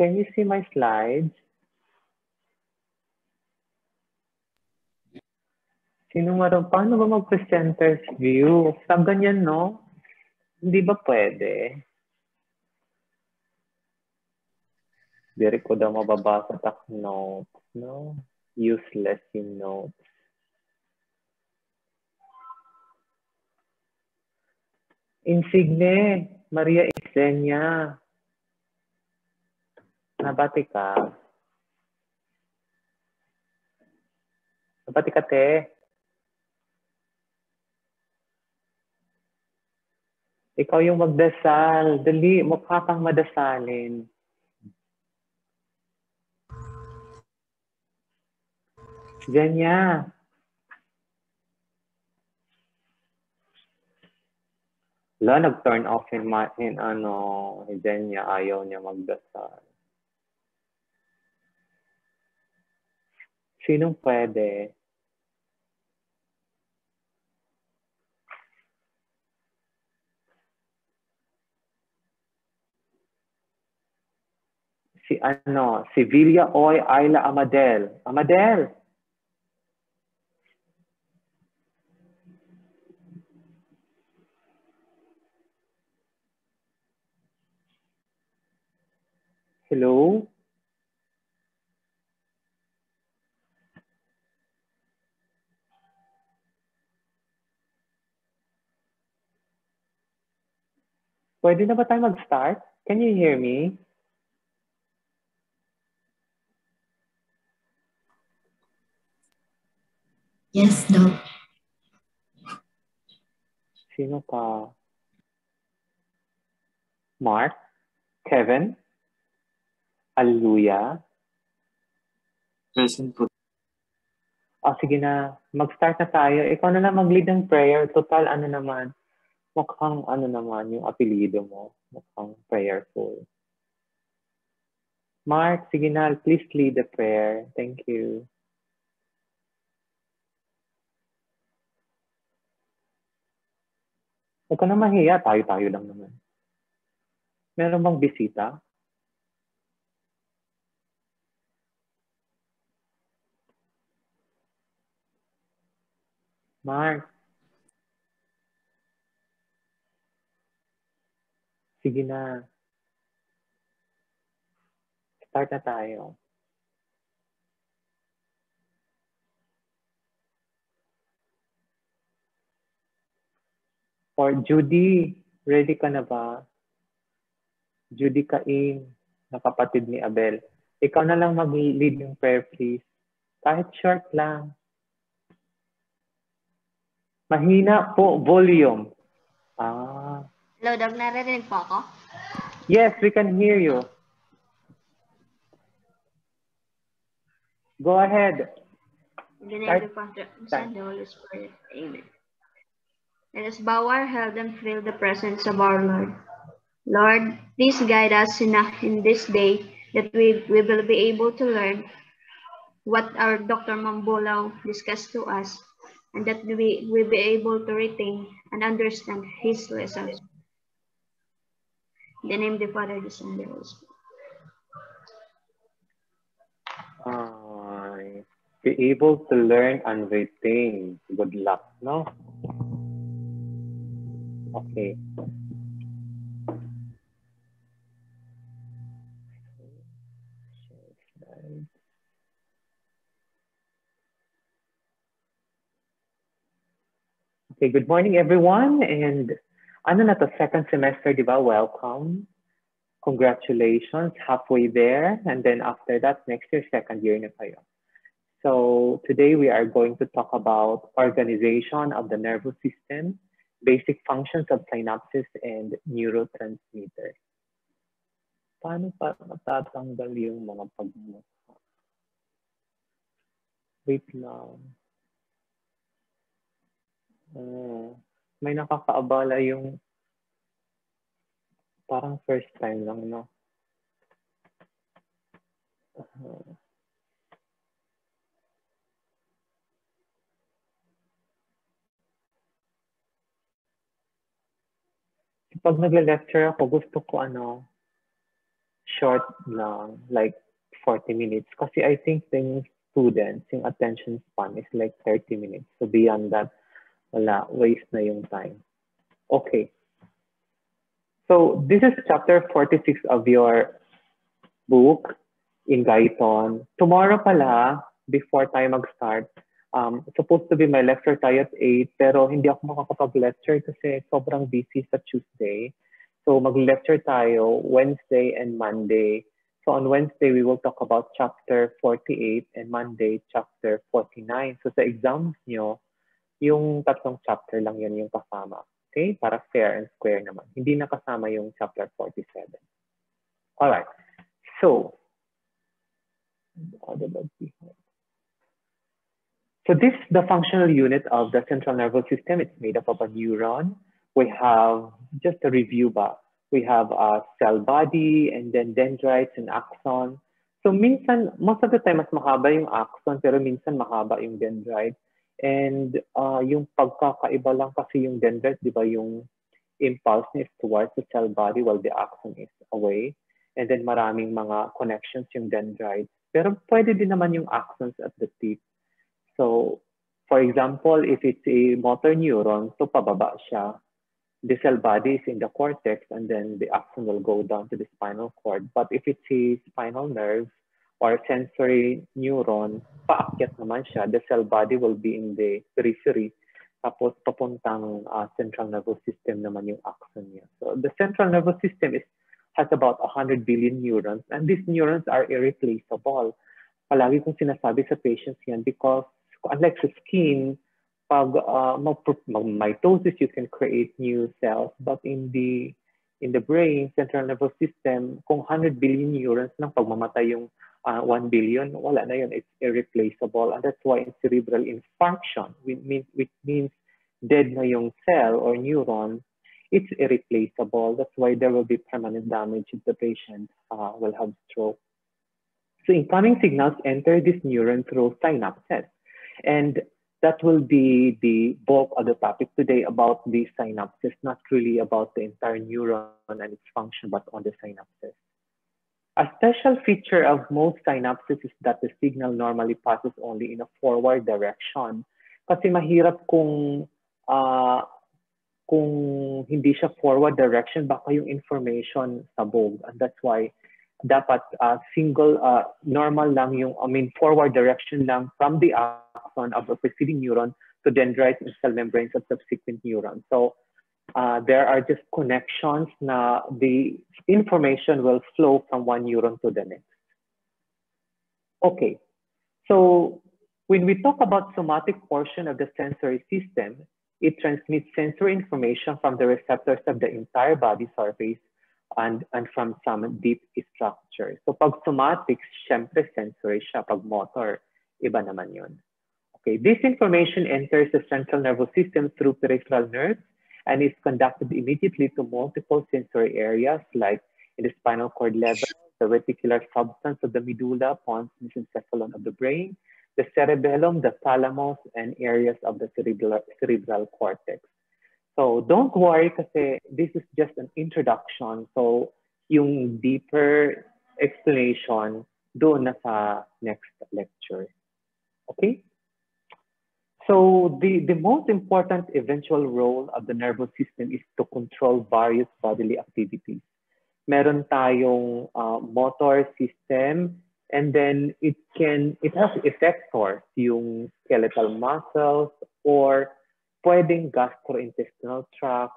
Can you see my slides? Paano ba mag-presenter's view? Sa ganyan, no? Hindi ba pwede? Hindi ko daw mababasa sa notes, no? Useless yung notes. Insigne, Maria Isenia. Nabati ka. Nabati ka, te. Ikaw yung magdasal. Dali, mukha kang madasalin. Ganya. Wala, nag-turn off in Ganya, ayaw niya magdasal. Sinong pwede? Si Villa Oy Ayla Amadel. Amadel! Hello? Pwede na ba tayo mag-start? Can you hear me? Yes, Doc. Sino pa? Mark? Kevin? Hallelujah? Present po. Sige na. Mag-start na tayo. Ikaw na lang mag-lead ng prayer. Total, mukhang yung apelido mo. Mukhang prayerful. Mark, sige na. Please lead the prayer. Thank you. Huwag ka na mahiya. Tayo-tayo lang naman. Meron bang bisita? Mark. Sige na. Start na tayo. Or Judy, ready ka na ba? Judy Cain, na kapatid ni Abel. Ikaw na lang mag-lead yung prayer, please. Kahit short lang. Mahina po, volume. Hello, Doc. Naririnig po ako? Yes, we can hear you. Go ahead. In the name of the Father, and the Son, and the Holy Spirit. Amen. Let us bow our head and feel the presence of our Lord. Lord, please guide us in this day that we will be able to learn what our Dr. Mambolau discussed to us, and that we will be able to retain and understand his lessons. In the name of the Father, the Son, and the Holy Spirit. Be able to learn and retain. Good luck, no? Okay. Okay, good morning everyone, and second semester, di ba? Welcome. Congratulations, halfway there, and then after that, next year, second year na kayo. So today we are going to talk about organization of the nervous system, basic functions of synapses, and neurotransmitters. Paano pa matatanggal yung mga pagmumukha? Wait lang. May nakakaabala yung parang first time lang, no? Pag nagle-lecture ako, gusto ko short lang, like 40 minutes. Kasi I think the students, yung attention span is like 30 minutes. So beyond that, wala, waste na yung time. Okay. So this is chapter 46 of your book in Gaiton. Tomorrow pala, before tayo mag-start, supposed to be my lecture tayo at 8, pero hindi ako makakapag-lecture kasi sobrang busy sa Tuesday. So mag-lecture tayo Wednesday and Monday. So on Wednesday, we will talk about chapter 48 and Monday, chapter 49. So sa exams nyo, yung tatlong chapter lang yun yung kasama. Okay? Para fair and square naman. Hindi na kasama yung chapter 47. Alright. So this is the functional unit of the central nervous system. It's made up of a neuron. We have, just a review ba, we have a cell body and then dendrites and axon. So minsan, most of the time, mas mahaba yung axon, pero minsan mahaba yung dendrite. And yung pagkakaiba lang kasi yung dendrite, di ba, yung impulse is towards the cell body while the axon is away. And then maraming mga connections yung dendrites. Pero pwede din naman yung axons at the tip. So, for example, if it's a motor neuron, so pababa siya. The cell body is in the cortex and then the axon will go down to the spinal cord. But if it's a spinal nerve or sensory neuron, paakyat naman siya. The cell body will be in the periphery. Tapos papuntang central nervous system naman yung axon niya. So the central nervous system has about 100 billion neurons, and these neurons are irreplaceable. Palagi kong sinasabi sa patients yan because unlike sa skin, pag mitosis, you can create new cells, but in the brain, central nervous system, kung 100 billion neurons nang pagmamatay yung 1 billion, wala na yun, it's irreplaceable. And that's why in cerebral infarction, which means dead na yung cell or neuron, it's irreplaceable. That's why there will be permanent damage if the patient will have stroke. So incoming signals enter this neuron through synapses. And that will be the bulk of the topic today about the synapses, not really about the entire neuron and its function, but on the synapses. A special feature of most synapses is that the signal normally passes only in a forward direction. Kasi mahirap kung hindi siya forward direction, baka yung information sabog. And that's why dapat normal lang yung, forward direction lang from the axon of the preceding neuron to dendrites and cell membranes of subsequent neurons. So there are just connections na the information will flow from one neuron to the next. Okay, so when we talk about somatic portion of the sensory system, it transmits sensory information from the receptors of the entire body surface and from some deep structure. So pag somatic, syempre sensory siya. Pag motor, iba naman yun. Okay, this information enters the central nervous system through peripheral nerves and is conducted immediately to multiple sensory areas like in the spinal cord level, the reticular substance of the medulla, pons, mesencephalon of the brain, the cerebellum, the thalamus, and areas of the cerebral cortex. So don't worry kasi this is just an introduction. So yung deeper explanation doon na sa next lecture. Okay? So the most important eventual role of the nervous system is to control various bodily activities. Meron tayong motor system, and then it has effectors, yung skeletal muscles, or pwedeng gastrointestinal tract,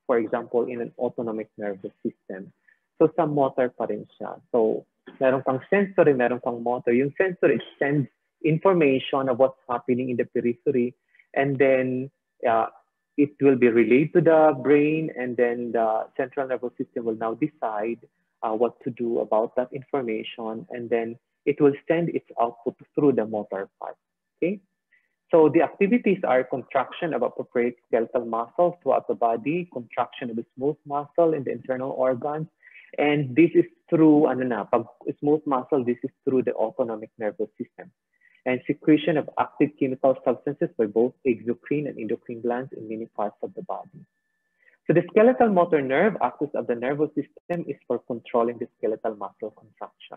for example, in an autonomic nervous system. So sa motor pa rin siya. So meron kang sensory, meron kang motor. Yung sensory sends information of what's happening in the periphery, and then it will be relayed to the brain, and then the central nervous system will now decide what to do about that information, and then it will send its output through the motor part. Okay, so the activities are contraction of appropriate skeletal muscles throughout the body, contraction of the smooth muscle in the internal organs, and this is through pag smooth muscle, this is through the autonomic nervous system, and secretion of active chemical substances by both exocrine and endocrine glands in many parts of the body. So the skeletal motor nerve axis of the nervous system is for controlling the skeletal muscle contraction.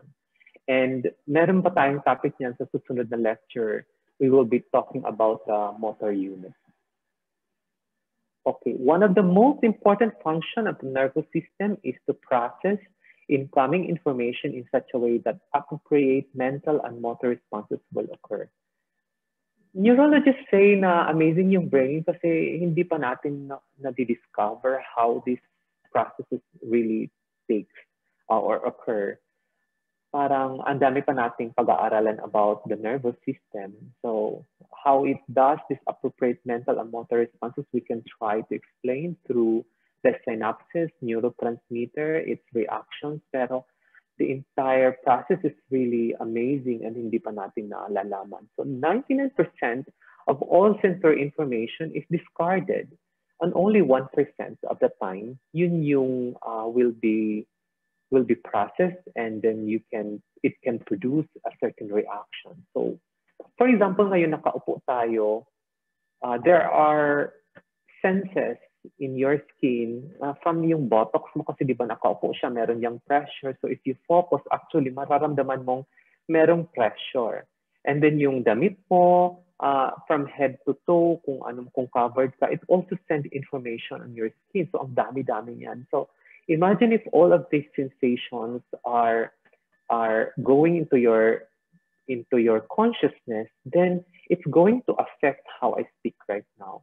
And meron pa tayong topic niyan sa susunod na lecture. We will be talking about the motor unit. Okay, one of the most important functions of the nervous system is to process incoming information in such a way that appropriate mental and motor responses will occur. Neurologists say na amazing yung brain kasi hindi pa natin na-discover how these processes really take or occur. Parang ang dami pa nating pag-aaralan about the nervous system. So how it does this appropriate mental and motor responses, we can try to explain through the synapses, neurotransmitter, its reactions. Pero the entire process is really amazing and hindi pa natin naalalaman. So 99% of all sensory information is discarded. And only 1% of the time, yun yung will be processed, and then it can produce a certain reaction. So, for example, ngayon nakaupo tayo, there are senses in your skin from yung buttocks mo kasi di ba nakaupo siya, meron yung pressure. So if you focus, actually mararamdaman mong merong pressure. And then yung damit mo, from head to toe, kung covered ka, it also sends information on your skin. So ang dami-dami yan. So imagine if all of these sensations are going into your consciousness, then it's going to affect how I speak right now.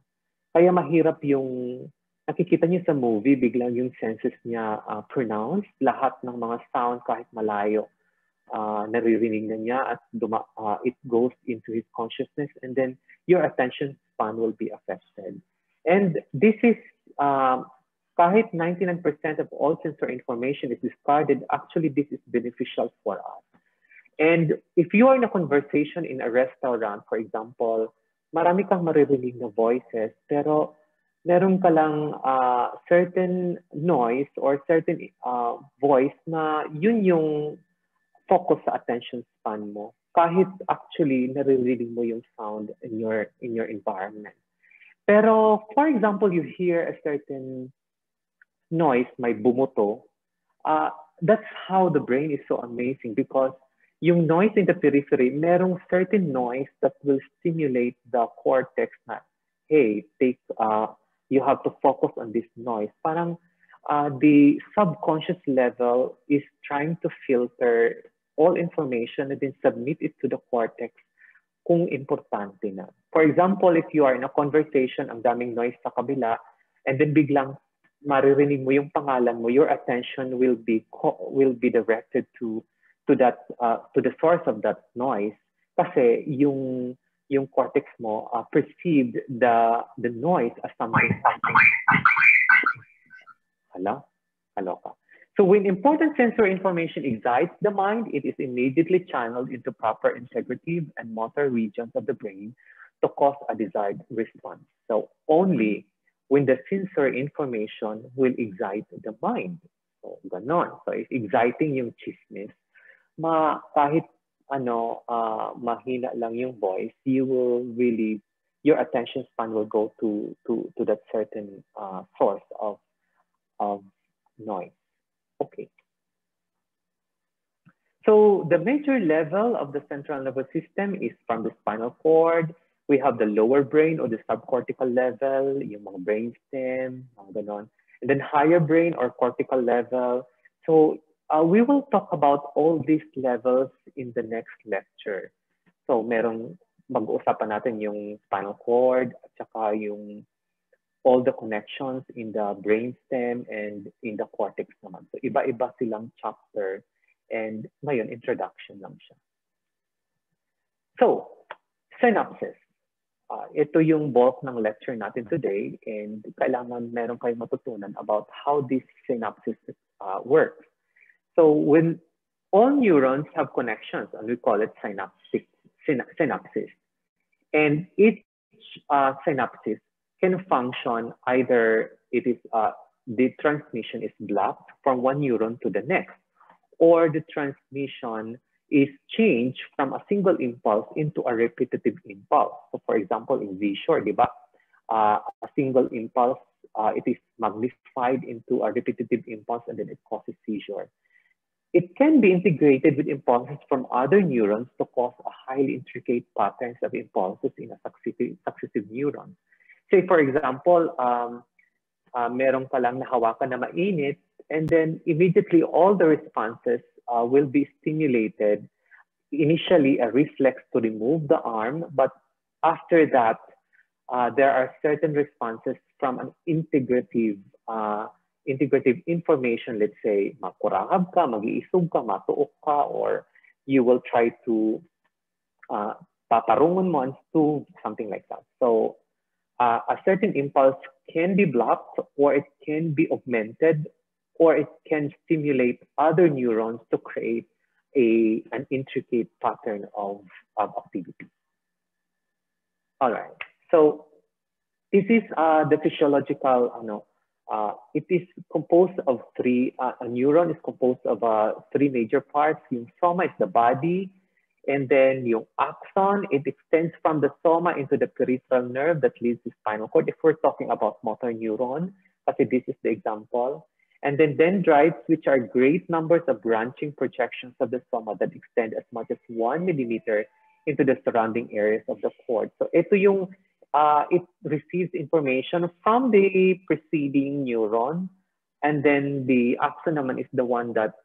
Kaya mahirap yung nakikita niyo sa movie, biglang yung senses niya pronounced, lahat ng mga sound kahit malayo naririnig na niya at it goes into his consciousness, and then your attention span will be affected. And this is kahit 99% of all sensory information is discarded, actually this is beneficial for us. And if you are in a conversation in a restaurant, for example, marami kang maririnig na voices, pero meron ka lang certain noise or certain voice na yun yung focus sa attention span mo. Kahit actually naririnig mo yung sound in your environment. Pero for example, you hear a certain noise, may bumuto, that's how the brain is so amazing, because yung noise in the periphery, merong certain noise that will stimulate the cortex na, hey, you have to focus on this noise. Parang the subconscious level is trying to filter all information and then submit it to the cortex kung importante na. For example, if you are in a conversation, ang daming noise sa kabila, and then biglang maririnig mo yung pangalan mo, your attention will be directed to the source of that noise, kasi yung cortex mo perceived the noise as something. Hello ka. So when important sensory information excites the mind, it is immediately channeled into proper integrative and motor regions of the brain to cause a desired response. So only when the sensory information will excite the mind. So ganon. So if exciting yung chismis, kahit mahina lang yung voice, your attention span will go to that certain source of noise. Okay. So the major level of the central nervous system is from the spinal cord. We have the lower brain or the subcortical level, yung mga brainstem, mga ganon. And then higher brain or cortical level. So we will talk about all these levels in the next lecture. So mag-uusapan natin yung spinal cord at saka yung all the connections in the brainstem and in the cortex naman. So iba-iba silang chapter, and ngayon introduction lang siya. So synapses. Ito yung bulk ng lecture natin today, and kailangan meron kayong matutunan about how this synapses works. So when all neurons have connections, and we call it synapses, and each synapses can function either the transmission is blocked from one neuron to the next, or the transmission is changed from a single impulse into a repetitive impulse. So for example, in visual, di ba? A single impulse it is magnified into a repetitive impulse and then it causes seizure. It can be integrated with impulses from other neurons to cause a highly intricate patterns of impulses in a successive neuron. Say, for example, meron ka lang nahawakan na mainit, and then immediately all the responses will be stimulated. Initially, a reflex to remove the arm, but after that, there are certain responses from an integrative information. Let's say, makurangab ka, mag-iisog ka, matuok ka, or you will try to paparungon mo ang stove, something like that. So a certain impulse can be blocked, or it can be augmented, or it can stimulate other neurons to create an intricate pattern of activity. All right, so this is the physiological, it is composed of three, a neuron is composed of three major parts. Yung soma is the body, and then yung axon, it extends from the soma into the peripheral nerve that leads to spinal cord. If we're talking about motor neuron, kasi this is the example. And then dendrites, which are great numbers of branching projections of the soma that extend as much as 1 millimeter into the surrounding areas of the cord. So ito yung, it receives information from the preceding neuron, and then the axon naman is the one that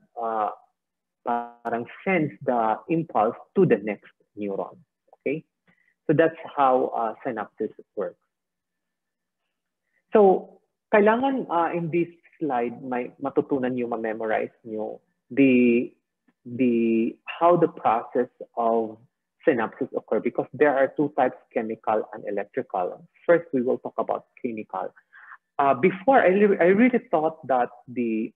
parang sends the impulse to the next neuron. Okay, so that's how synapses works. So kailangan in this slide may matutunan nyo, ma-memorize nyo how the process of synapses occur, because there are two types, chemical and electrical. First, we will talk about chemical. Before, I really thought that the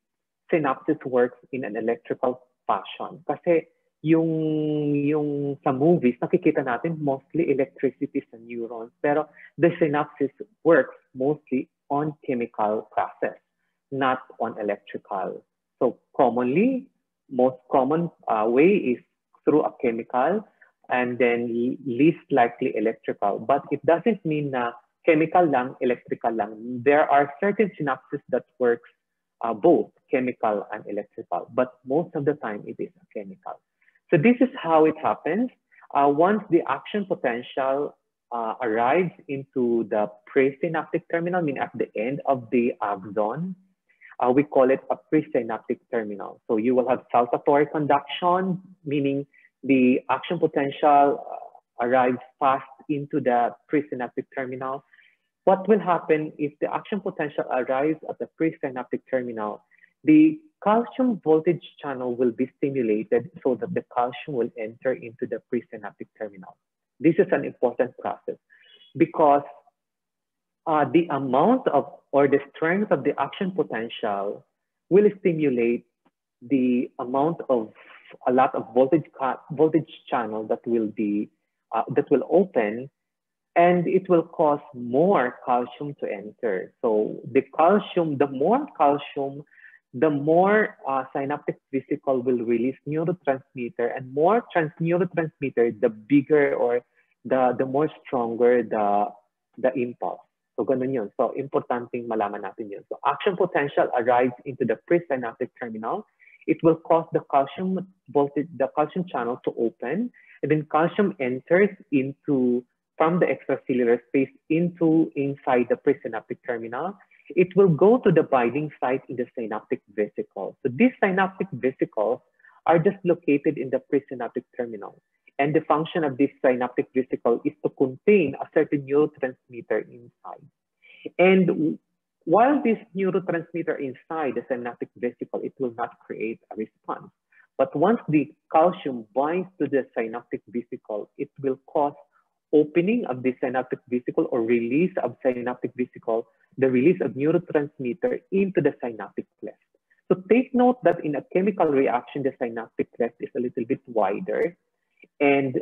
synapses works in an electrical fashion. Kasi yung sa movies, nakikita natin mostly electricity sa neurons. Pero the synapses works mostly on chemical process, not on electrical. So commonly, most common way is through a chemical, and then least likely electrical. But it doesn't mean na chemical lang, electrical lang. There are certain synapses that works both chemical and electrical, but most of the time it is chemical. So this is how it happens. Once the action potential arrives into the presynaptic terminal, meaning at the end of the axon, we call it a presynaptic terminal. So you will have saltatory conduction, meaning the action potential arrives fast into the presynaptic terminal. What will happen if the action potential arrives at the presynaptic terminal? The calcium voltage channel will be stimulated so that the calcium will enter into the presynaptic terminal. This is an important process because the amount of or the strength of the action potential will stimulate the amount of a lot of voltage channel that will be that will open, and it will cause more calcium to enter. So the calcium, the more calcium, the more synaptic vesicle will release neurotransmitter, and more neurotransmitter, the bigger or the more stronger the impulse. So ganun yun. So importanteng malaman natin yun. So action potential arrives into the presynaptic terminal. It will cause the calcium voltage, the calcium channel to open, and then calcium enters into from the extracellular space inside the presynaptic terminal. It will go to the binding site in the synaptic vesicle. So these synaptic vesicles are just located in the presynaptic terminal. And the function of this synaptic vesicle is to contain a certain neurotransmitter inside. And while this neurotransmitter inside the synaptic vesicle, it will not create a response. But once the calcium binds to the synaptic vesicle, it will cause opening of the synaptic vesicle or release of synaptic vesicle, the release of neurotransmitter into the synaptic cleft. So take note that in a chemical reaction, the synaptic cleft is a little bit wider. And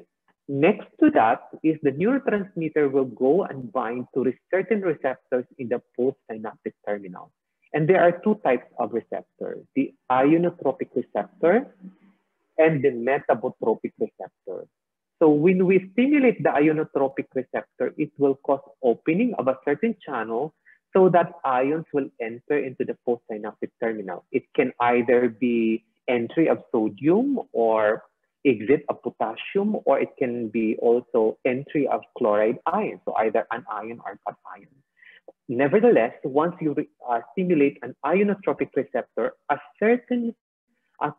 next to that is the neurotransmitter will go and bind to certain receptors in the postsynaptic terminal. And there are two types of receptors, the ionotropic receptor and the metabotropic receptor. So when we stimulate the ionotropic receptor, it will cause opening of a certain channel so that ions will enter into the postsynaptic terminal. It can either be entry of sodium or exit of potassium, or it can be also entry of chloride ion, so either an ion or cation. Nevertheless, once you stimulate an ionotropic receptor, a certain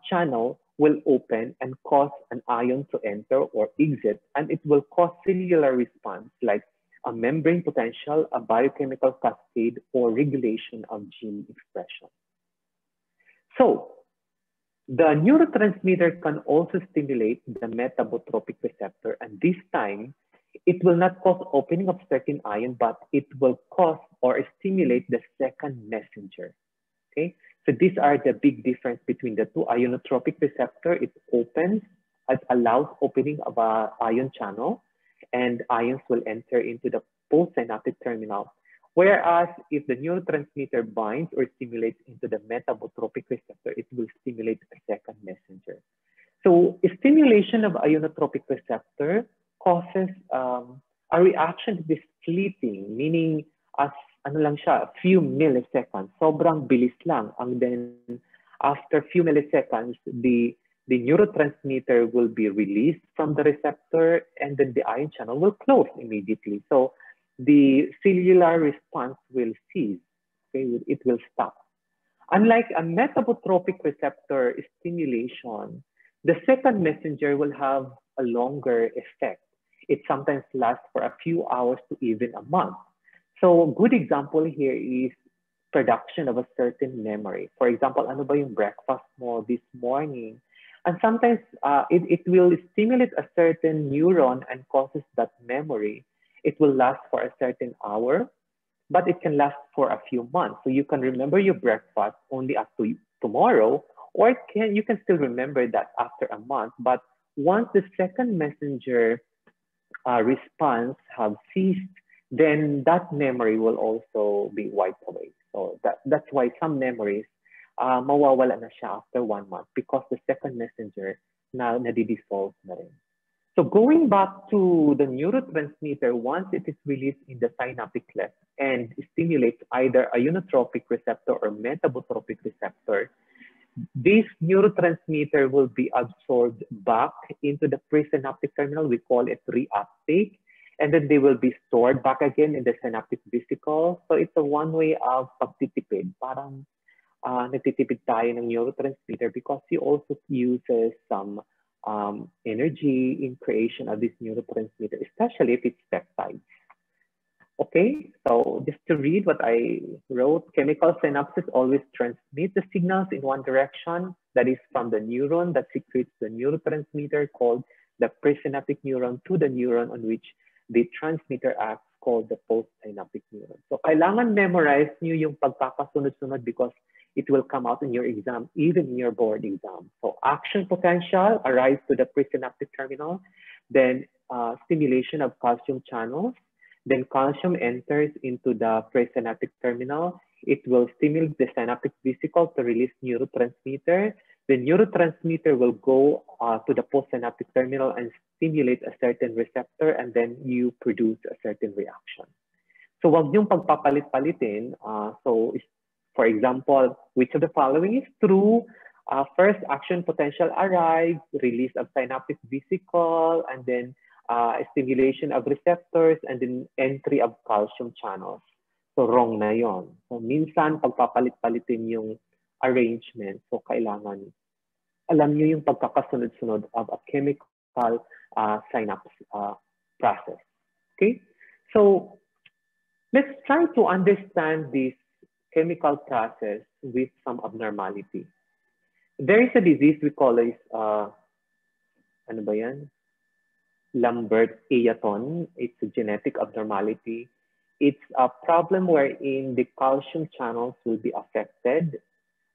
channel will open and cause an ion to enter or exit, and it will cause cellular response like a membrane potential, a biochemical cascade, or regulation of gene expression. So, the neurotransmitter can also stimulate the metabotropic receptor, and this time, it will not cause opening of certain ion, but it will cause or stimulate the second messenger. Okay, so these are the big difference between the two. Ionotropic receptor, it opens, it allows opening of an ion channel, and ions will enter into the postsynaptic terminal. Whereas if the neurotransmitter binds or stimulates into the metabotropic receptor, it will stimulate a second messenger. So stimulation of ionotropic receptor causes a reaction to this fleeting, meaning as ano lang siya, a few milliseconds, sobrang bilis lang. And then after a few milliseconds, the neurotransmitter will be released from the receptor, and then the ion channel will close immediately. So the cellular response will cease, okay? It will stop. Unlike a metabotropic receptor stimulation, the second messenger will have a longer effect. It sometimes lasts for a few hours to even a month. So a good example here is production of a certain memory. For example, ano ba yung breakfast mo this morning? And sometimes it will stimulate a certain neuron and causes that memory. It will last for a certain hour, but it can last for a few months. So you can remember your breakfast only up to tomorrow, or you can still remember that after a month. But once the second messenger response have ceased, then that memory will also be wiped away. So that's why some memories mawawala na siya after 1 month, because the second messenger na nadidissolve na rin. So going back to the neurotransmitter, once it is released in the synaptic cleft and stimulates either ionotropic receptor or metabotropic receptor, this neurotransmitter will be absorbed back into the presynaptic terminal. We call it reuptake. And then they will be stored back again in the synaptic vesicle. So it's a one way of pagtitipid. Parang nagtitipid tayo ng neurotransmitter because he also uses some energy in creation of this neurotransmitter, especially if it's peptides. Okay, so just to read what I wrote, chemical synapses always transmit the signals in one direction, that is from the neuron that secretes the neurotransmitter called the presynaptic neuron to the neuron on which the transmitter acts called the postsynaptic neuron. So kailangan memorize nyo yung pagkakasunod-sunod because it will come out in your exam, even in your board exam. So action potential arrives to the presynaptic terminal, then stimulation of calcium channels, then calcium enters into the presynaptic terminal. It will stimulate the synaptic vesicle to release neurotransmitter. The neurotransmitter will go to the postsynaptic terminal and stimulate a certain receptor, and then you produce a certain reaction. So wag yung pagpapalit-palitin. So for example, which of the following is true? First, action potential arrives, release of synaptic vesicle, and then stimulation of receptors, and then entry of calcium channels. So wrong na yon. So minsan pagpapalit-palitin yung arrangement. So kailangan alam nyo yung pagkakasunod-sunod of a chemical synapse process. Okay? So let's try to understand this chemical process with some abnormality. There is a disease we call it, ano ba yan? Lambert-Eaton. It's a genetic abnormality. It's a problem wherein the calcium channels will be affected.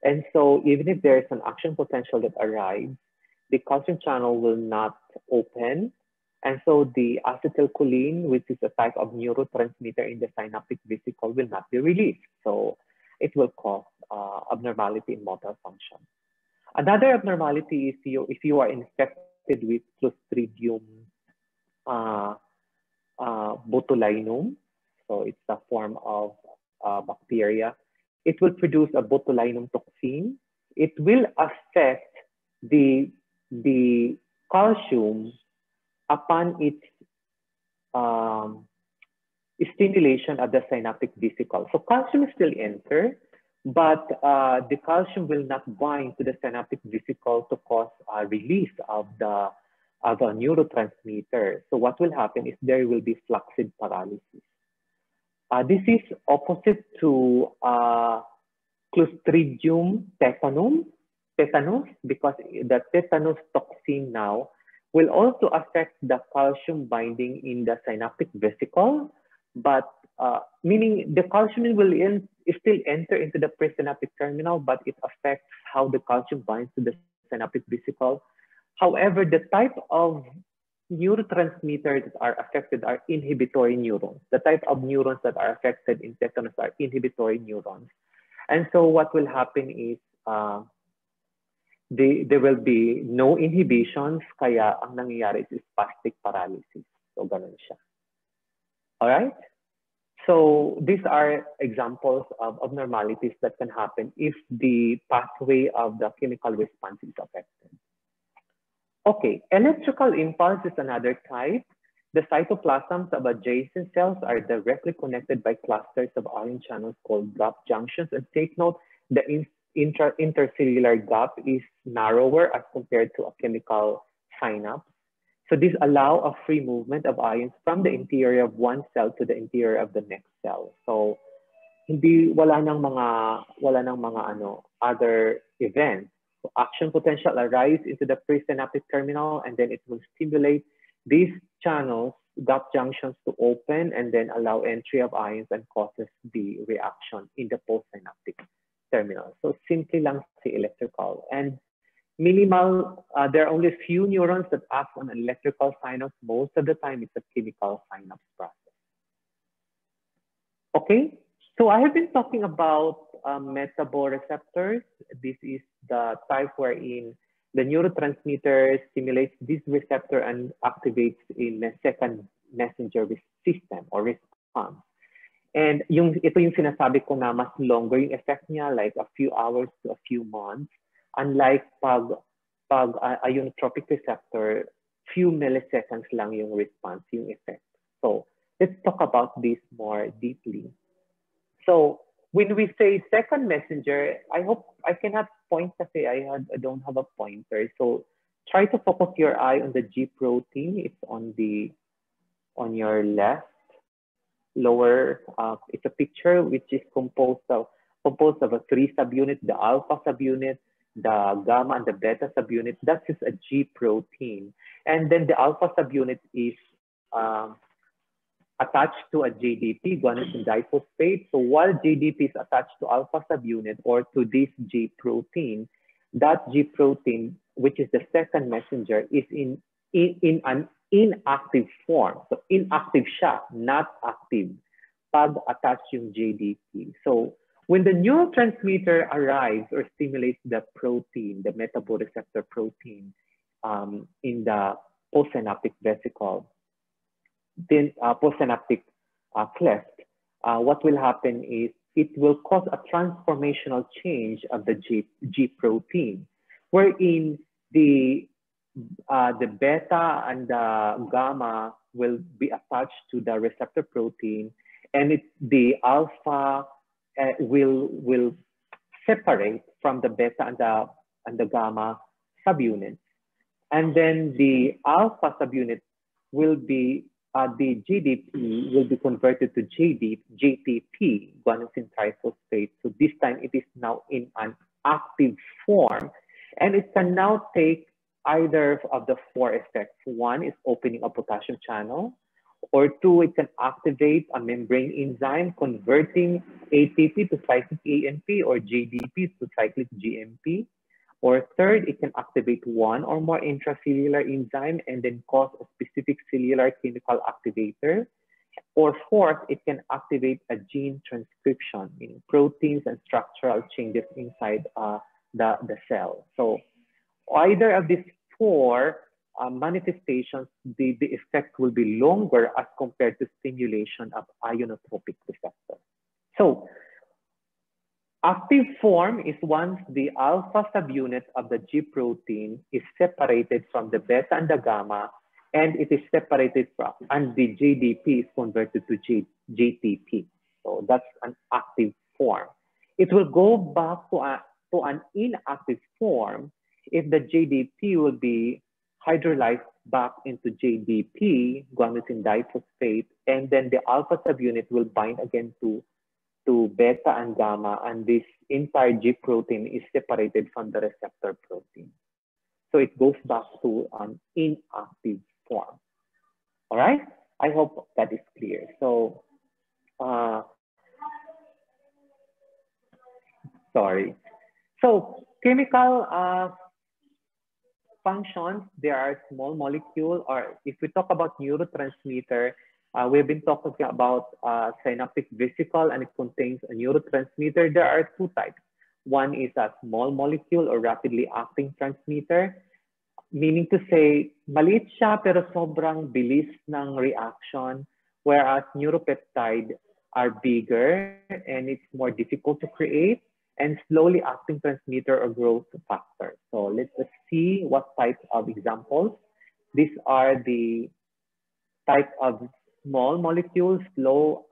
And so even if there is an action potential that arrives, the calcium channel will not open. And so the acetylcholine, which is a type of neurotransmitter in the synaptic vesicle, will not be released. So it will cause abnormality in motor function. Another abnormality is if you are infected with Clostridium botulinum. So it's a form of bacteria, it will produce a botulinum toxin. It will affect the calcium upon its stimulation of the synaptic vesicle. So calcium still enter, but the calcium will not bind to the synaptic vesicle to cause a release of a neurotransmitter. So what will happen is there will be flaccid paralysis. This is opposite to Clostridium tetanus, because the tetanus toxin now will also affect the calcium binding in the synaptic vesicle, but meaning the calcium will still enter into the presynaptic terminal, but it affects how the calcium binds to the synaptic vesicle. However, the type of neurotransmitters that are affected are inhibitory neurons. The type of neurons that are affected in tetanus are inhibitory neurons. And so what will happen is there will be no inhibitions, kaya ang nangyayari is spastic paralysis. So ganun siya. All right? So these are examples of abnormalities that can happen if the pathway of the chemical response is affected. Okay, electrical impulse is another type. The cytoplasms of adjacent cells are directly connected by clusters of ion channels called gap junctions. And take note, the intercellular gap is narrower as compared to a chemical synapse. So these allow a free movement of ions from the interior of one cell to the interior of the next cell. So wala nang mga other events. So action potential arise into the presynaptic terminal, and then it will stimulate these channels, gap junctions, to open and then allow entry of ions and causes the reaction in the postsynaptic terminal. So simply lang si electrical. And minimal, there are only a few neurons that act on electrical synapse. Most of the time, it's a chemical synapse process. Okay, so I have been talking about metaboreceptors. This is the type wherein the neurotransmitter stimulates this receptor and activates in a second messenger system or response. And ito yung sinasabi ko na mas longer yung effect niya, like a few hours to a few months. Unlike pag ionotropic receptor, few milliseconds lang yung response, yung effect. So let's talk about this more deeply. So when we say second messenger, I hope I cannot point kasi I don't have a pointer. So try to focus your eye on the G protein. It's on your left lower. It's a picture which is composed of a 3 subunit, the alpha subunit, the gamma and the beta subunit. That is a G protein. And then the alpha subunit is attached to a JDP, guanosine diphosphate. So while JDP is attached to alpha subunit or to this G protein, that G protein, which is the second messenger, is in an inactive form. So inactive siya, not active, pag attached yung JDP. So when the neurotransmitter arrives or stimulates the protein, the metaboreceptor protein in the postsynaptic vesicle, then postsynaptic cleft, what will happen is it will cause a transformational change of the G protein, wherein the beta and the gamma will be attached to the receptor protein, and the alpha will separate from the beta and the gamma subunits, and then the alpha subunit will be the GDP will be converted to JTP, guanosine triphosphate. So this time it is now in an active form, and it can now take either of the 4 effects. 1 is opening a potassium channel, or 2, it can activate a membrane enzyme converting ATP to cyclic AMP or JDP to cyclic GMP. Or 3rd, it can activate 1 or more intracellular enzyme and then cause a specific cellular chemical activator. Or 4th, it can activate a gene transcription, meaning proteins and structural changes inside the cell. So either of these 4 manifestations, the effect will be longer as compared to stimulation of ionotropic receptor. So active form is once the alpha subunit of the G protein is separated from the beta and the gamma, and it is separated from, and the GDP is converted to GTP. So that's an active form. It will go back to an inactive form if the GDP will be hydrolyzed back into GDP, guanosine diphosphate, and then the alpha subunit will bind again to beta and gamma, and this entire G protein is separated from the receptor protein. So it goes back to an inactive form. All right? I hope that is clear. So, sorry. So chemical functions, there are small molecule, or if we talk about neurotransmitter, we've been talking about synaptic vesicle, and it contains a neurotransmitter. There are two types. One is a small molecule or rapidly acting transmitter, meaning to say, maliit siya pero sobrang bilis ng reaction, whereas neuropeptide are bigger and it's more difficult to create, and slowly acting transmitter or growth factor. So let's see what types of examples. These are the type of small molecules, slow,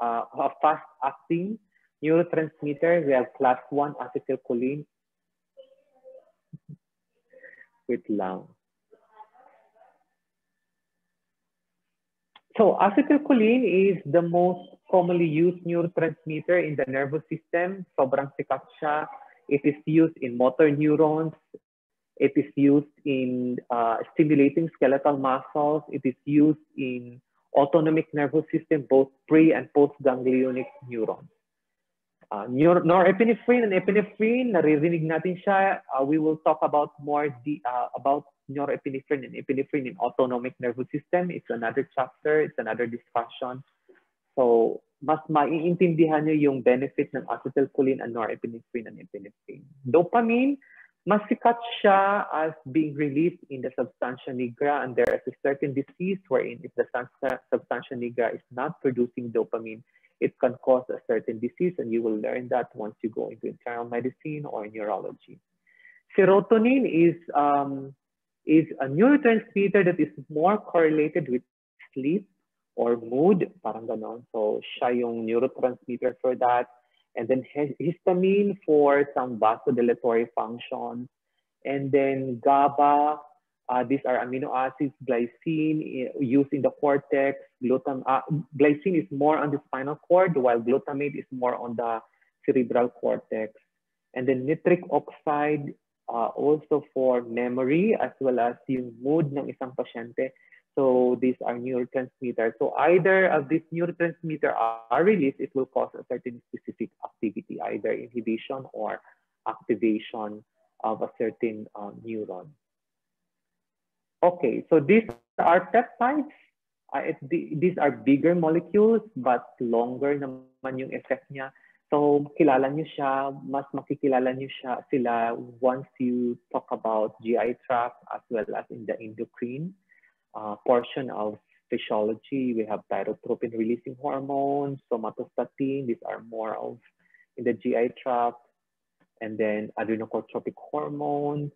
fast acting neurotransmitter. We have class 1 acetylcholine. Wait lang. So acetylcholine is the most commonly used neurotransmitter in the nervous system. Sobrang sikat siya. It is used in motor neurons. It is used in stimulating skeletal muscles. It is used in autonomic nervous system, both pre- and post-ganglionic neurons. Norepinephrine and epinephrine, naririnig natin siya. We will talk about more about norepinephrine and epinephrine in autonomic nervous system. It's another chapter, it's another discussion. So, mas maiintindihan nyo yung benefit ng acetylcholine and norepinephrine and epinephrine. Dopamine, mas sikat siya as being released in the substantia nigra, and there is a certain disease wherein if the substantia nigra is not producing dopamine, it can cause a certain disease, and you will learn that once you go into internal medicine or neurology. Serotonin is a neurotransmitter that is more correlated with sleep or mood, parang ganon. So siya yung neurotransmitter for that. And then histamine for some vasodilatory functions. And then GABA, these are amino acids, glycine used in the cortex. Glycine is more on the spinal cord, while glutamate is more on the cerebral cortex. And then nitric oxide, also for memory, as well as yung mood ng isang pasyente. So these are neurotransmitters. So either of these neurotransmitters are released, it will cause a certain specific activity, either inhibition or activation of a certain neuron. Okay, so these are peptides. These are bigger molecules, but longer naman yung effect niya. So kilala niyo siya, mas makikilala niyo sila once you talk about GI tract as well as in the endocrine portion of physiology. We have thyrotropin releasing hormones, somatostatin. These are more of in the GI tract, and then adrenocorticotropic hormones.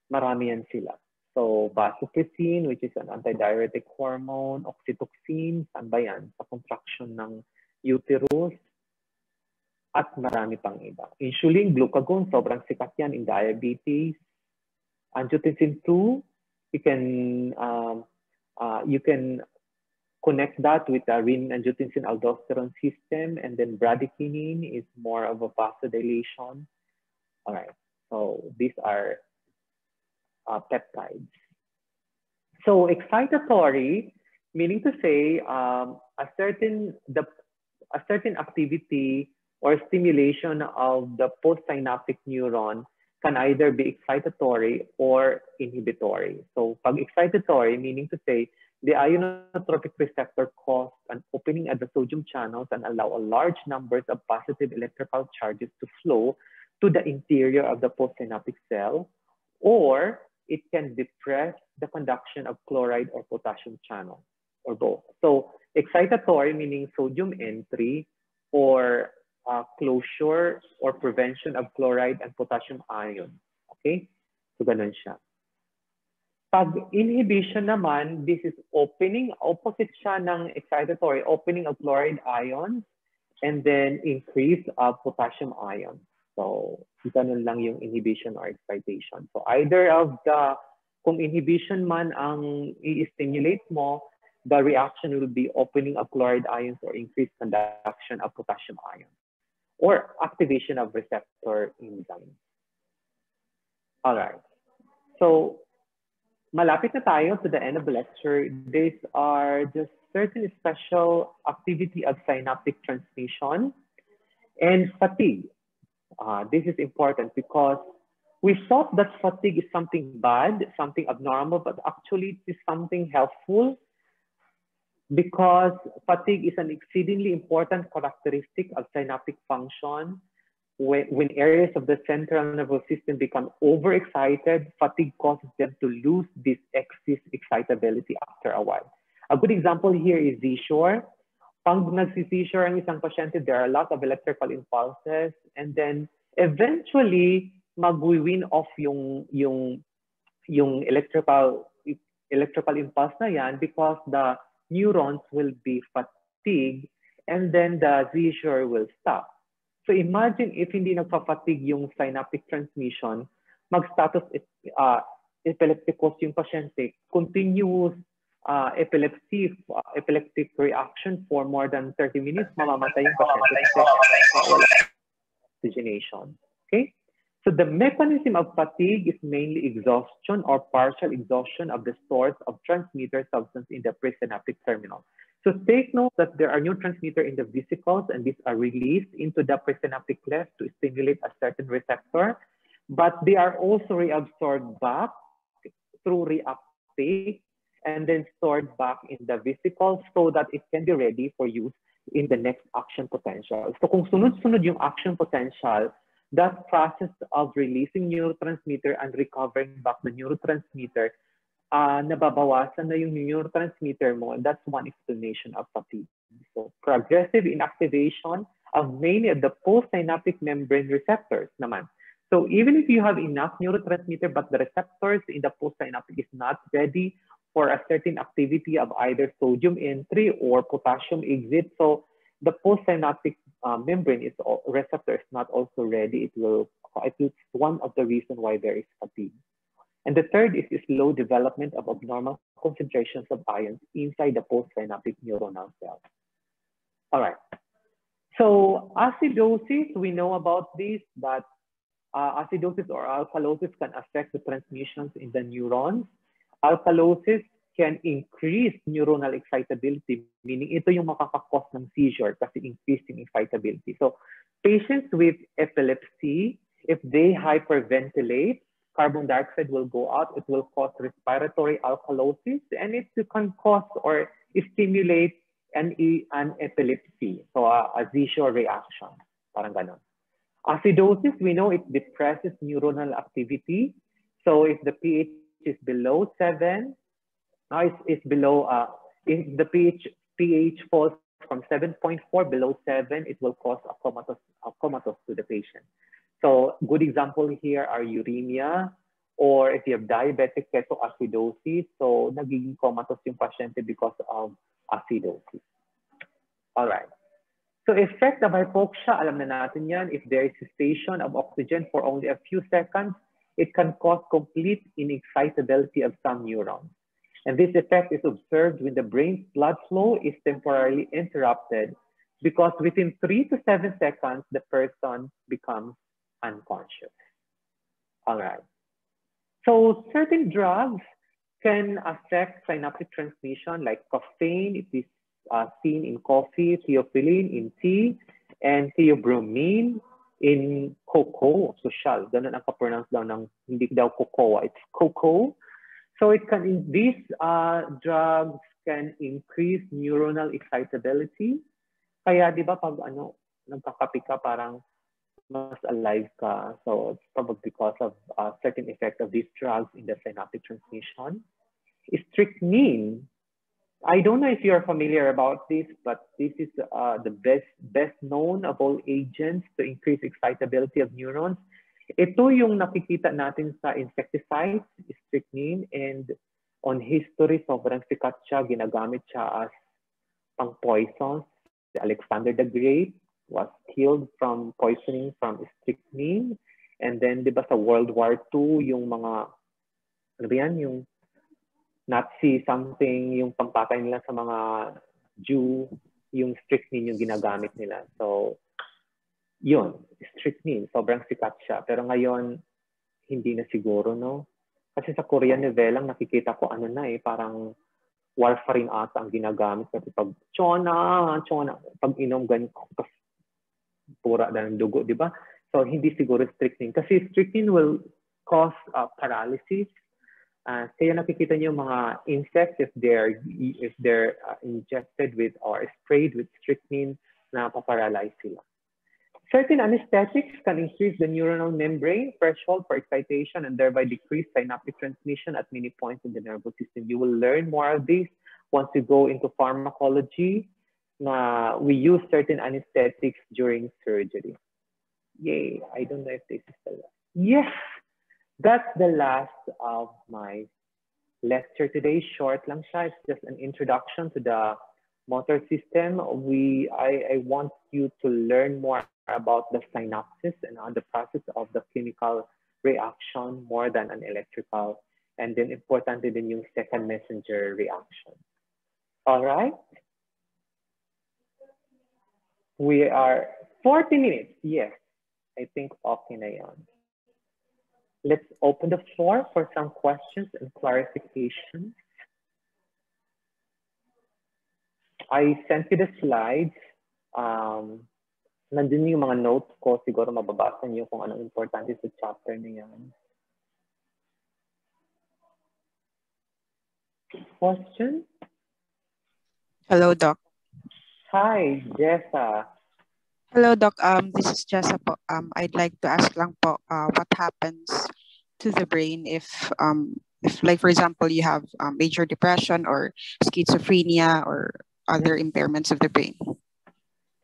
Marami yan sila. So vasopressin, which is an antidiuretic hormone, oxytocin, saan ba yan? Sa contraction ng uterus, at marami pang iba. Insulin, glucagon, sobrang sikat yan in diabetes. Angiotensin 2, you can connect that with the renin-angiotensin aldosterone system, and then bradykinin is more of a vasodilation. All right, so these are peptides. So excitatory, meaning to say a certain activity or stimulation of the postsynaptic neuron can either be excitatory or inhibitory. So pag excitatory, meaning to say the ionotropic receptor cause an opening at the sodium channels and allow a large numbers of positive electrical charges to flow to the interior of the postsynaptic cell, or it can depress the conduction of chloride or potassium channel, or both. So excitatory, meaning sodium entry, or closure or prevention of chloride and potassium ions. Okay? So, ganun siya. Pag inhibition naman, this is opening, opposite siya ng excitatory, opening of chloride ions and then increase of potassium ions. So, ganun lang yung inhibition or excitation. So, either of the, kung inhibition man ang i-stimulate mo, the reaction will be opening of chloride ions or increased conduction of potassium ions or activation of receptor enzymes. All right. So, malapit na tayo to the end of the lecture. These are just certain special activity of synaptic transmission and fatigue. This is important because we thought that fatigue is something bad, something abnormal, but actually it is something helpful because fatigue is an exceedingly important characteristic of synaptic function. When areas of the central nervous system become overexcited, fatigue causes them to lose this excess excitability after a while. A good example here is seizure. Pag nagsi-seizure ang isang pasyente, there are a lot of electrical impulses, and then eventually mag-win off yung electrical impulse na yan because the neurons will be fatigued, and then the seizure will stop. So imagine if hindi nagpa-fatigue yung synaptic transmission, mag-status epilepticus yung pasyente, continuous epileptic reaction for more than 30 minutes, mamamatay yung pasyente kasi wala oxygenation. Okay? So the mechanism of fatigue is mainly exhaustion or partial exhaustion of the stores of transmitter substance in the presynaptic terminal. So take note that there are neurotransmitters in the vesicles, and these are released into the presynaptic cleft to stimulate a certain receptor, but they are also reabsorbed back through reuptake and then stored back in the vesicles so that it can be ready for use in the next action potential. So kung sunod-sunod yung action potential, that process of releasing neurotransmitter and recovering back the neurotransmitter, nababawasan na yung neurotransmitter mo, and that's one explanation of fatigue. So progressive inactivation of many of the postsynaptic membrane receptors naman. So even if you have enough neurotransmitter, but the receptors in the postsynaptic is not ready for a certain activity of either sodium entry or potassium exit, so the postsynaptic membrane receptor is not also ready. It's one of the reasons why there is fatigue. And the third is slow development of abnormal concentrations of ions inside the postsynaptic neuronal cells. All right. So acidosis, we know about this, that acidosis or alkalosis can affect the transmissions in the neurons. Alkalosis can increase neuronal excitability, meaning ito yung makakakos ng seizure kasi increasing excitability. So patients with epilepsy, if they hyperventilate, carbon dioxide will go out, it will cause respiratory alkalosis, and it can cause or stimulate an epilepsy, so a seizure reaction, parang ganon. Acidosis, we know it depresses neuronal activity. So if the pH is below 7, if the pH falls from 7.4 below 7, it will cause a comatose to the patient. So good example here are uremia, or if you have diabetic ketoacidosis, so nagiging comatose yung pasyente because of acidosis. All right. So effect of hypoxia, alam na natin yan. If there is cessation of oxygen for only a few seconds, it can cause complete inexcitability of some neurons. And this effect is observed when the brain's blood flow is temporarily interrupted because within 3 to 7 seconds, the person becomes unconscious. All right. So certain drugs can affect synaptic transmission, like caffeine. It is seen in coffee, theophylline in tea, and theobromine in cocoa. Social. Ganun ang ka-pronounce daw ng hindi daw cocoa. It's cocoa. So these drugs can increase neuronal excitability. Kaya di ba pag nagkakape ka parang mas alive ka. So it's probably because of certain effect of these drugs in the synaptic transmission. Strychnine I don't know if you're familiar about this, but this is the best known of all agents to increase excitability of neurons. Ito yung nakikita natin sa insecticides, strychnine, and on history, sobrang sikat siya, ginagamit siya as pang-poisons. Alexander the Great was killed from poisoning from strychnine. And then, di ba sa World War II, yung mga, ano ba yan, yung Nazi something, yung pampatay nila sa mga Jew, yung strychnine yung ginagamit nila. So, yun, strychnine, sobrang sikat siya. Pero ngayon, hindi na siguro, no? Kasi sa Korean novelang nakikita ko ano na parang warfarin ata ang ginagamit. Kasi pag chona, pag inom ganyan, pura na ng dugo, di ba? So, hindi siguro strychnine. Kasi strychnine will cause paralysis. Kaya nakikita niyo mga insects if they're injected with or sprayed with strychnine, na paparalyze sila. Certain anesthetics can increase the neuronal membrane threshold for excitation and thereby decrease synaptic transmission at many points in the nervous system. You will learn more of this once you go into pharmacology. We use certain anesthetics during surgery. Yay! I don't know if this is the last. Yes! That's the last of my lecture today. Short lang siya. It's just an introduction to the motor system. I want you to learn more about the synapses and on the process of the chemical reaction more than an electrical. And then importantly din yung second messenger reaction. All right? We are 40 minutes. Yes, I think okay na yan. Let's open the floor for some questions and clarifications. I sent you the slides. Nandun yung mga notes ko. Siguro mababasa niyo kung anong importante sa chapter na yan. Question? Hello, Doc. Hi, Jessa. Hello, Doc. This is Jessa po. I'd like to ask lang po, what happens to the brain if like, for example, you have major depression or schizophrenia or other impairments of the brain?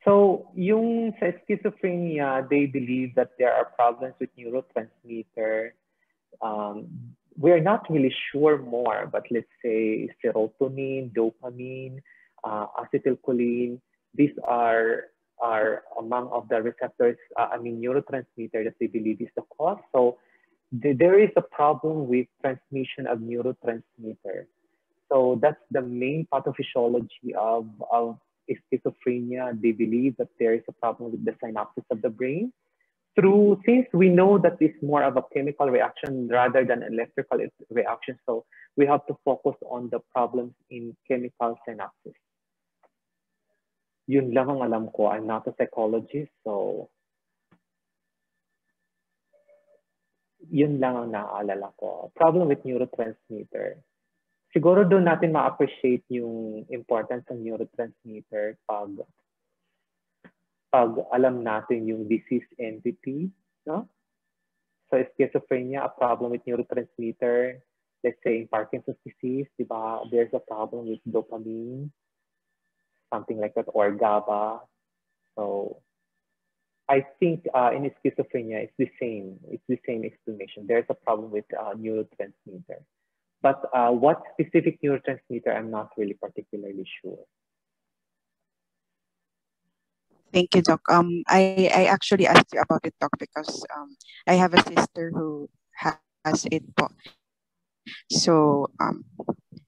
So, yung sa schizophrenia, they believe that there are problems with neurotransmitter. We're not really sure more, but let's say serotonin, dopamine, acetylcholine, these are among of the receptors, neurotransmitter that they believe is the cause. So there is a problem with transmission of neurotransmitter. So that's the main pathophysiology of schizophrenia. They believe that there is a problem with the synapses of the brain. Since we know that it's more of a chemical reaction rather than electrical reaction, so we have to focus on the problems in chemical synapses. Yun lang ang alam ko. I'm not a psychologist, so yun lang ang naaalala ko. Problem with neurotransmitter. Siguro doon natin ma-appreciate yung importance ng neurotransmitter pag alam natin yung disease entity, no? So schizophrenia, a problem with neurotransmitter. Let's say in Parkinson's disease, di ba? There's a problem with dopamine, something like that, or GABA. So I think in schizophrenia, it's the same. It's the same explanation. There's a problem with neurotransmitter. But what specific neurotransmitter, I'm not really particularly sure. Thank you, Doc. I actually asked you about it, Doc, because I have a sister who has it po. So,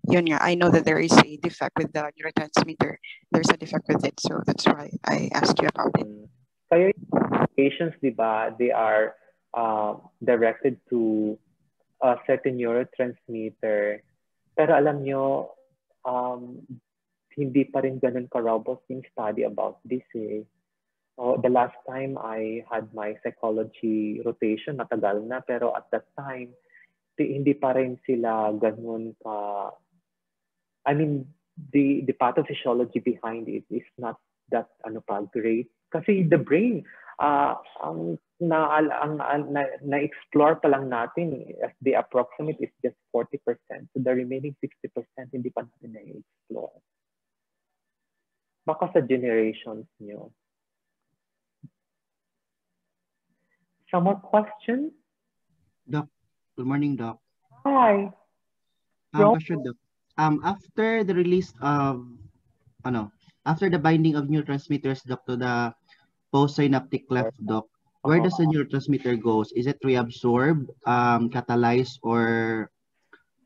yun nga, I know that there is a defect with the neurotransmitter. There's a defect with it, so that's why I asked you about it. Kaya patients, di ba, they are directed to a certain neurotransmitter. Pero alam nyo, hindi pa rin ganun ka-robust yung study about this eh. The last time I had my psychology rotation, matagal na, pero at that time, hindi pa rin sila ganun ka, I mean, the pathophysiology behind it is not that great. Kasi the brain, na-explore pa lang natin as the approximate is just 40%. So the remaining 60% hindi pa natin na-explore. Baka sa generations nyo. Some more questions? Doc, good morning, Doc. Hi. Question, Doc. After the release of, after the binding of neurotransmitters, Doc, to the postsynaptic cleft, Doc, where does the neurotransmitter goes? Is it reabsorbed, catalyzed, or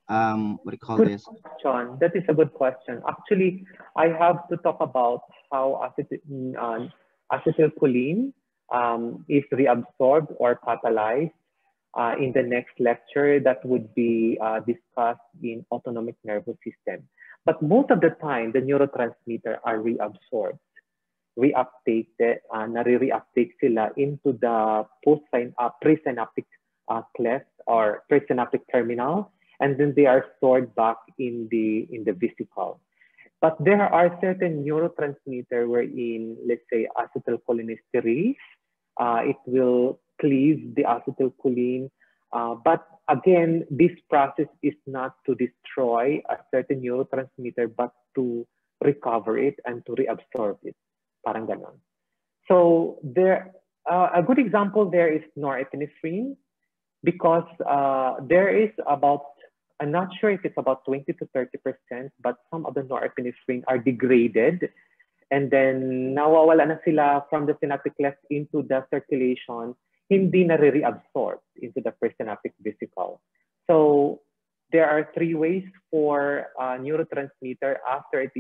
what do you call this? Question. That is a good question. Actually, I have to talk about how acetylcholine is reabsorbed or catalyzed in the next lecture that would be discussed in autonomic nervous system. But most of the time, the neurotransmitter are reabsorbed, nare-reuptake sila into the presynaptic cleft or presynaptic terminal, and then they are stored back in the vesicle. But there are certain neurotransmitter wherein, let's say, acetylcholinesterase, it will cleave the acetylcholine. But again, this process is not to destroy a certain neurotransmitter, but to recover it and to reabsorb it. Parang ganon. So there, a good example there is norepinephrine, because there is about, I'm not sure if it's about 20 to 30%, but some of the norepinephrine are degraded, and then nawawala na sila from the synaptic cleft into the circulation, hindi na reabsorbed into the presynaptic vesicle. So there are three ways for neurotransmitter after it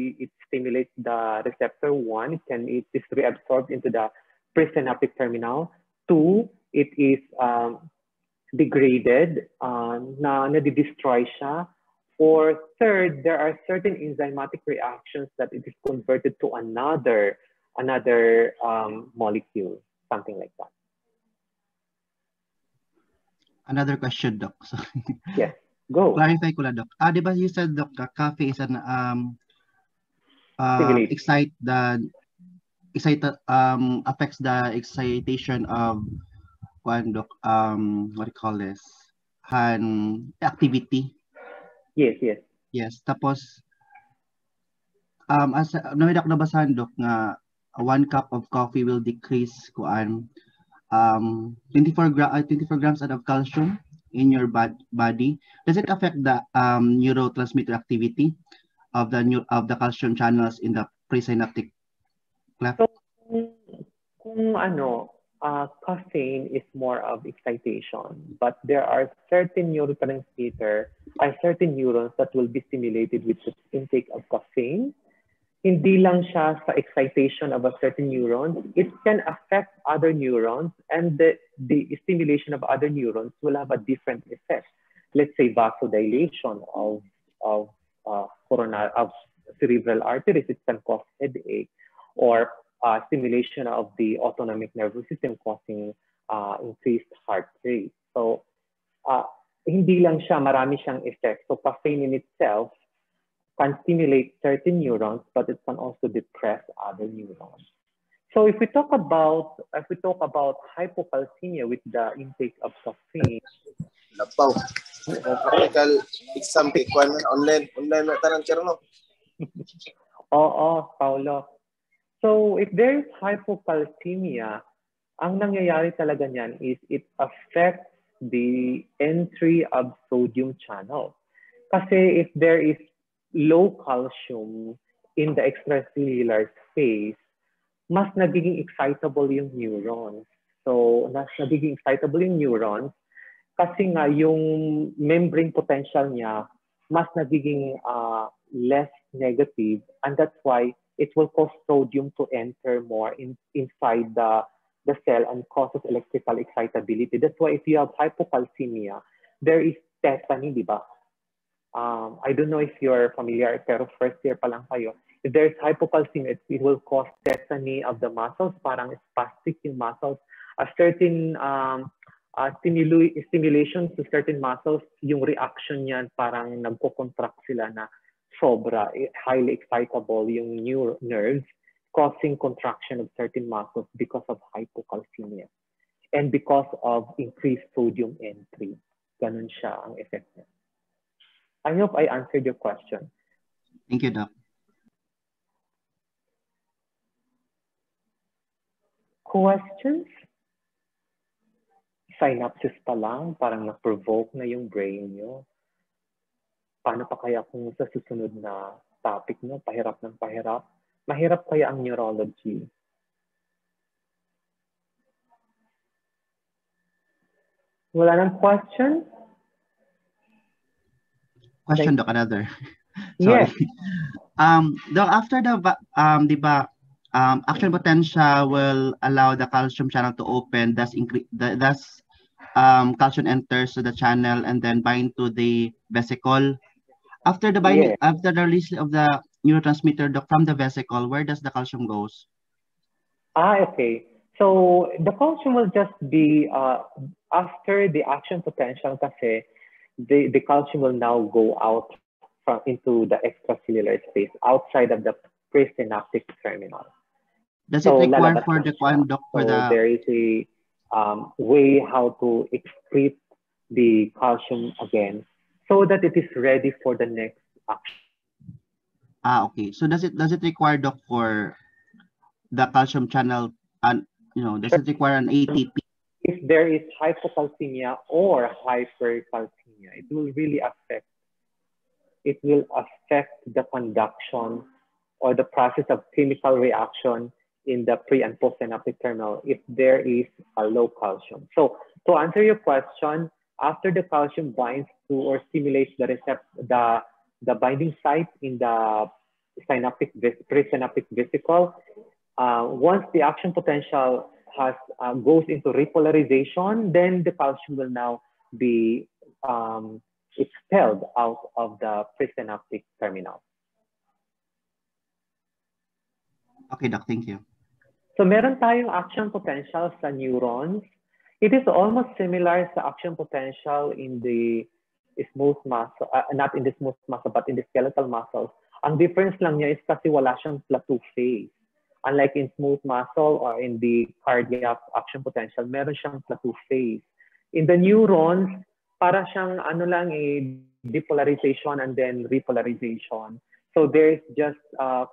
stimulates the receptor. One, it is reabsorbed into the presynaptic terminal. Two, it is degraded, na-destroy siya. Or third, there are certain enzymatic reactions that it is converted to another molecule, something like that. Another question, Doc. So, yes, go. Clarify ko lang, Doc. Di ba you said, Doc, coffee is an affects the excitation of what do you call this? Activity. Yes, yes. Yes. Tapos as nahidak na basahan, Doc, nga 1 cup of coffee will decrease 24 grams of calcium in your body. Does it affect the neurotransmitter activity of the calcium channels in the presynaptic cleft? So, caffeine is more of excitation, but there are certain neurotransmitter, certain neurons that will be stimulated with the intake of caffeine. Hindi lang siya sa excitation of a certain neuron, it can affect other neurons, and the stimulation of other neurons will have a different effect. Let's say vasodilation of cerebral arteries, it can cause headache, or stimulation of the autonomic nervous system causing increased heart rate. So hindi lang siya, marami siyang effect. So caffeine in itself can stimulate certain neurons, but it can also depress other neurons. So if we talk about hypocalcemia with the intake of caffeine, Lapaw. Practical exam kay kuan online na tarang no. Oo, Paulo. So if there is hypocalcemia, ang nangyayari talaga niyan is it affects the entry of sodium channel. Kasi if there is low calcium in the extracellular space, mas nagiging excitable yung neurons. So, mas nagiging excitable yung neurons kasi nga yung membrane potential niya mas nagiging less negative, and that's why it will cause sodium to enter more inside the cell and causes electrical excitability. That's why if you have hypocalcemia, there is tetany, di ba? I don't know if you're familiar, pero first year pa lang kayo. If there's hypocalcemia, it will cause tetany of the muscles, parang spastic yung muscles. A certain stimulation to certain muscles, yung reaction niyan parang nagko-contract sila na sobra, highly excitable yung nerves, causing contraction of certain muscles because of hypocalcemia and because of increased sodium entry. Ganun siya ang effect niya. I hope I answered your question. Thank you, Doc. questions? Synapses pa lang, parang na-provoke na yung brain nyo. Paano pa kaya kung sa susunod na topic nyo, pahirap ng pahirap? Mahirap kaya ang neurology? Wala nang question? Question, Doc, another. Sorry. Yes. Doc, after the di ba, action potential will allow the calcium channel to open, thus calcium enters to the channel and then bind to the vesicle. After the binding, after the release of the neurotransmitter from the vesicle, where does the calcium goes? Okay. So the calcium will just be after the action potential kasi the calcium will now go out into the extracellular space outside of the presynaptic terminal. Does it require for the conduct for the... there is a way how to excrete the calcium again so that it is ready for the next action. Okay. So does it require, Doc, for the calcium channel, and does it require an ATP? If there is hypocalcemia or hypercalcemia, it will really affect. It will affect the conduction or the process of chemical reaction in the pre and postsynaptic terminal if there is a low calcium. So to answer your question, after the calcium binds to or stimulates the binding site in the presynaptic vesicle, once the action potential goes into repolarization, then the calcium will now be expelled out of the presynaptic terminal. Okay, Doc, thank you. So meron tayong action potential sa neurons. It is almost similar sa action potential in the smooth muscle, not in the smooth muscle, but in the skeletal muscles. Ang difference lang niya is kasi wala siyang plateau phase. Unlike in smooth muscle or in the cardiac action potential, meron siyang plateau phase. In the neurons, para siyang depolarization and then repolarization. So there's just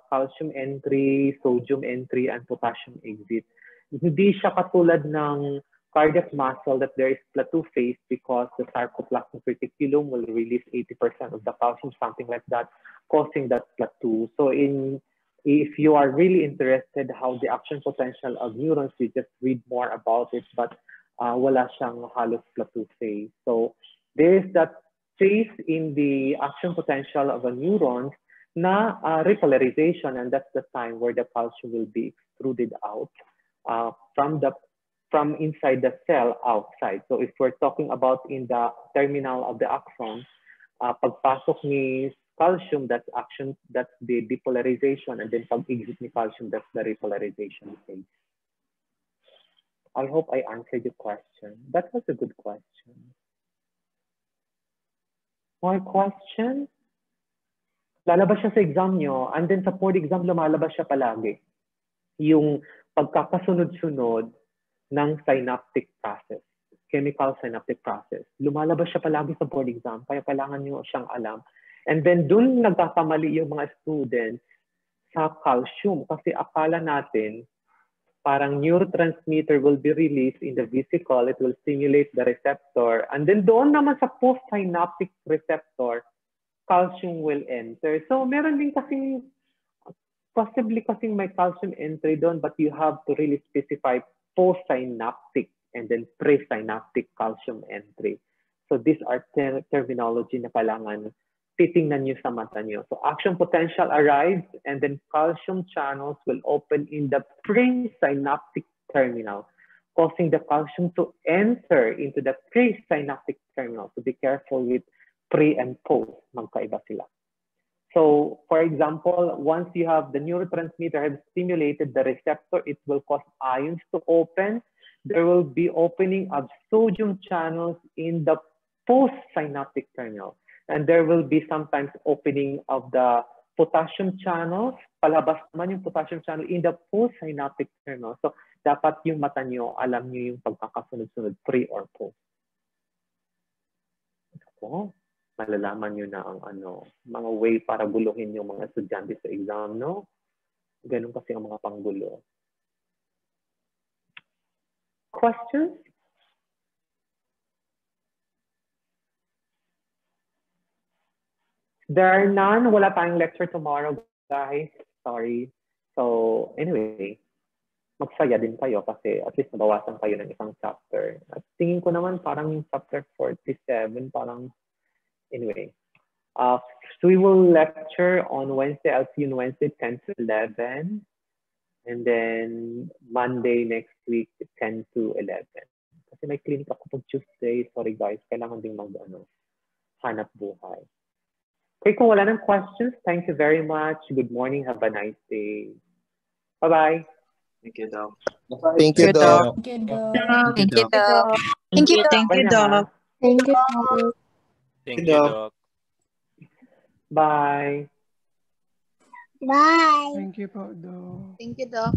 calcium entry, sodium entry, and potassium exit. Hindi siya katulad ng cardiac muscle that there is plateau phase because the sarcoplasmic reticulum will release 80% of the calcium, something like that, causing that plateau. So if you are really interested how the action potential of neurons, you just read more about it, but wala siyang halos plateau phase. So there is that phase in the action potential of a neurons na repolarization, and that's the time where the calcium will be extruded out from inside the cell outside. So if we're talking about in the terminal of the axon, pagpasok ni calcium, that's the depolarization, and then pag-exit ni calcium, that's the repolarization phase. I hope I answered your question. That was a good question. More question? Lalabas siya sa exam nyo, and then sa board exam, lumalabas siya palagi. Yung pagkakasunod-sunod ng synaptic process, chemical synaptic process. Lumalabas siya palagi sa board exam, kaya kailangan nyo siyang alam. And then dun nagkakamali yung mga students sa calcium kasi akala natin parang neurotransmitter will be released in the vesicle, it will stimulate the receptor, and then doon naman sa postsynaptic receptor, calcium will enter. So meron din kasing, possibly kasing may calcium entry doon, but you have to really specify postsynaptic and then presynaptic calcium entry. So these are terminology na kailangan titingnan nyo sa mata nyo. So action potential arrives and then calcium channels will open in the presynaptic terminal, causing the calcium to enter into the presynaptic terminal. So be careful with pre and post, magkaiba sila. So for example, once you have the neurotransmitter have stimulated the receptor, it will cause ions to open. There will be opening of sodium channels in the postsynaptic terminal. And there will be sometimes opening of the potassium channels, palabas naman yung potassium channel in the postsynaptic terminal. So dapat yung mata nyo, alam nyo yung pagkakasunod-sunod, pre or post. Ako, malalaman nyo na ang mga way para guluhin yung mga estudyante sa exam, no? Ganun kasi ang mga panggulo. questions? There are none. Wala tayong lecture tomorrow, guys. Sorry. So, anyway, magsaya din kayo kasi at least nabawasan kayo ng isang chapter. At tingin ko naman parang yung chapter 47, parang, anyway. So we will lecture on Wednesday. I'll see you on Wednesday, 10 to 11. And then Monday next week, 10 to 11. Kasi may clinic ako pag Tuesday. Sorry guys, kailangan din hanap buhay. Okay, kung wala ng questions, thank you very much. Good morning. Have a nice day. Bye-bye. Thank you, Doc. Thank you, Doc. Thank you, Doc. Thank you, Doc. Thank you, Doc. Thank you, Doc. Thank you, Doc. Thank you, Doc. Bye. Bye. Thank you po, Doc. Thank you, Doc.